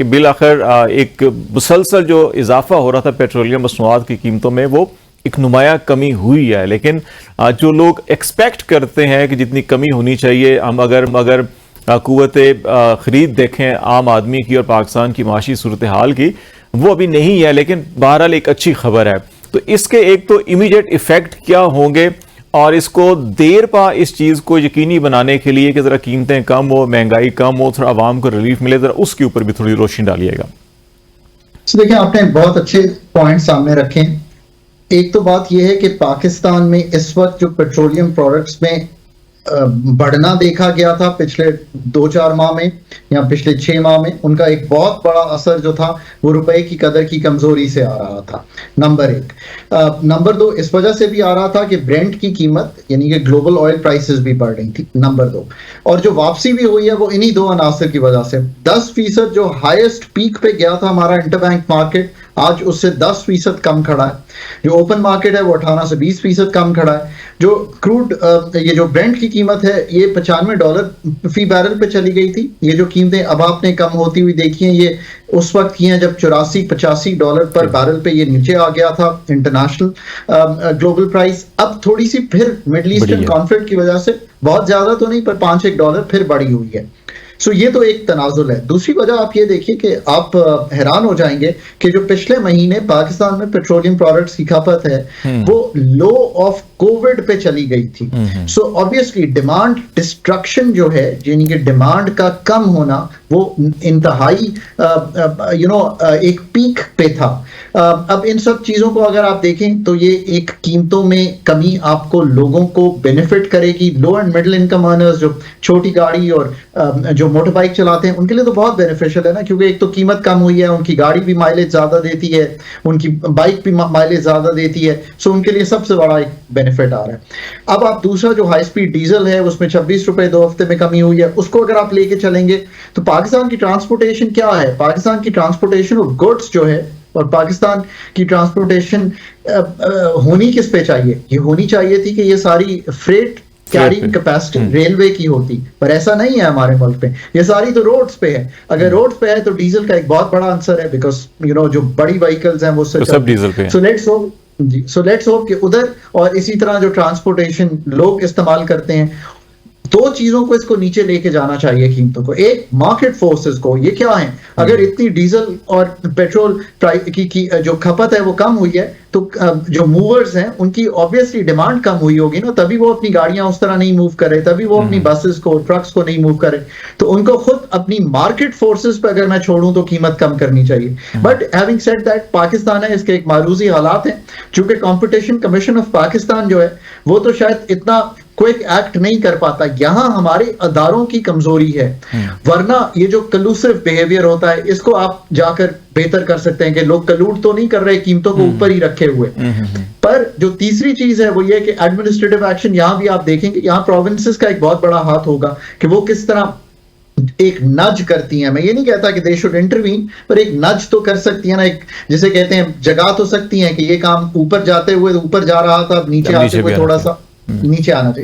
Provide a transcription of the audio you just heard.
कि बिल आखिर एक मुसलसल जो इजाफा हो रहा था पेट्रोलियम मसनूआत की कीमतों में, वो एक नुमाया कमी हुई है। लेकिन जो लोग एक्सपेक्ट करते हैं कि जितनी कमी होनी चाहिए, हम अगर कुव्वत खरीद देखें आम आदमी की और पाकिस्तान की माशी सूरत हाल की, वो अभी नहीं है। लेकिन बहरहाल एक अच्छी खबर है। तो इसके एक तो इमीडिएट इफेक्ट क्या होंगे, और इसको देर पा इस चीज को यकीनी बनाने के लिए कि जरा कीमतें कम हो, महंगाई कम हो, थोड़ा आवाम को रिलीफ मिले, जरा उसके ऊपर भी थोड़ी रोशनी डालिएगा। देखिए, आपने बहुत अच्छे पॉइंट सामने रखे। एक तो बात यह है कि पाकिस्तान में इस वक्त जो पेट्रोलियम प्रोडक्ट्स में बढ़ना देखा गया था पिछले 2-4 माह में या पिछले 6 माह में, उनका एक बहुत बड़ा असर जो था वो रुपए की कदर की कमजोरी से आ रहा था, नंबर 1। नंबर 2, इस वजह से भी आ रहा था कि ब्रेंट की कीमत यानी कि ग्लोबल ऑयल प्राइसेस भी बढ़ रही थी, नंबर 2। और जो वापसी भी हुई है वो इन्हीं दो अनासर की वजह से। 10% जो हाईएस्ट पीक पे गया था हमारा इंटरबैंक मार्केट, आज उससे 10% कम खड़ा है। जो ओपन मार्केट है वो 18 से 20% कम खड़ा है। जो क्रूड ये जो ब्रेंट की कीमत है ये $95 फी बैरल पे चली गई थी। ये जो कीमतें अब आपने कम होती हुई देखी हैं, ये उस वक्त की हैं जब $84-85 पर बैरल पे ये नीचे आ गया था इंटरनेशनल ग्लोबल प्राइस। अब थोड़ी सी फिर मिडिल ईस्टर्न कॉन्फ्लिक्ट की वजह से, बहुत ज्यादा तो नहीं पर $5-1 फिर बढ़ी हुई है। सो ये तो एक तनाजुल है। दूसरी वजह आप ये देखिए कि आप हैरान हो जाएंगे कि जो पिछले महीने पाकिस्तान में पेट्रोलियम प्रोडक्ट्स की खपत है वो लो ऑफ कोविड पे चली गई थी। सो ऑब्वियसली डिमांड डिस्ट्रक्शन जो है, यानी कि डिमांड का कम होना, वो इंतहाई एक पीक पे था। अब इन सब चीजों को अगर आप देखें तो ये एक कीमतों में कमी आपको लोगों को बेनिफिट करेगी। लो एंड मिडिल इनकम अर्नर्स जो छोटी गाड़ी और जो मोटर बाइक चलाते हैं उनके लिए तो बहुत बेनिफिशियल है ना, क्योंकि एक तो कीमत कम हुई है, उनकी गाड़ी भी माइलेज ज्यादा देती है, उनकी बाइक भी माइलेज ज्यादा देती है। सो उनके लिए सबसे बड़ा एक बेनिफिट आ रहा है। अब आप दूसरा जो हाई स्पीड डीजल है उसमें ₹26 2 हफ्ते में कमी हुई है, उसको अगर आप लेके चलेंगे तो पाकिस्तान की ट्रांसपोर्टेशन क्या है? पाकिस्तान की ट्रांसपोर्टेशन ऑफ गुड्स जो है, और पाकिस्तान की ट्रांसपोर्टेशन होनी किस पे चाहिए? ये होनी चाहिए थी कि ये सारी फ्रेट कैरिंग कैपेसिटी रेलवे की होती, पर ऐसा नहीं है हमारे मुल्क पे। ये सारी तो रोड्स पे है। अगर रोड्स पे है तो डीजल का एक बहुत बड़ा आंसर है, बिकॉज जो बड़ी व्हीकल्स हैं वो सब डीजल पे है। सो लेट्स होप कि उधर, और इसी तरह जो ट्रांसपोर्टेशन लोग इस्तेमाल करते हैं, दो चीजों को इसको नीचे लेके जाना चाहिए कीमतों को। एक, मार्केट फोर्सेस को, ये क्या है? अगर इतनी डीजल और पेट्रोल की जो खपत है वो कम हुई है तो जो मूवर्स हैं उनकी ऑब्वियसली डिमांड कम हुई होगी ना, तभी वो अपनी गाड़ियां उस तरह नहीं मूव कर रहे, तभी वो अपनी बसेस को, ट्रक्स को नहीं मूव कर रहे। तो उनको खुद अपनी मार्केट फोर्सेस पे अगर मैं छोड़ूं तो कीमत कम करनी चाहिए। But having said that, Pakistan है, इसके एक मारूजी हालात हैं। चूंकि कंपटीशन कमीशन ऑफ पाकिस्तान जो है वो तो शायद इतना क्विक एक्ट नहीं कर पाता, यहां हमारे अदारों की कमजोरी है। वरना ये जो कलूसिव बिहेवियर होता है इसको आप जाकर बेहतर कर सकते हैं कि लोग कलूट तो नहीं कर रहे, कीमतों को ऊपर ही रखे हुए। पर जो तीसरी चीज है वो ये कि एडमिनिस्ट्रेटिव एक्शन, यहां भी आप देखेंगे यहाँ प्रोविंसेस का एक बहुत बड़ा हाथ होगा कि वो किस तरह एक नज करती हैं। मैं ये नहीं कहता कि दे शुड इंटरवीन, पर एक नज तो कर सकती है ना, एक जिसे कहते हैं जगा तो सकती हैं कि ये काम ऊपर जाते हुए ऊपर जा रहा था, नीचे आते हुए थोड़ा सा नीचे आना चाहिए।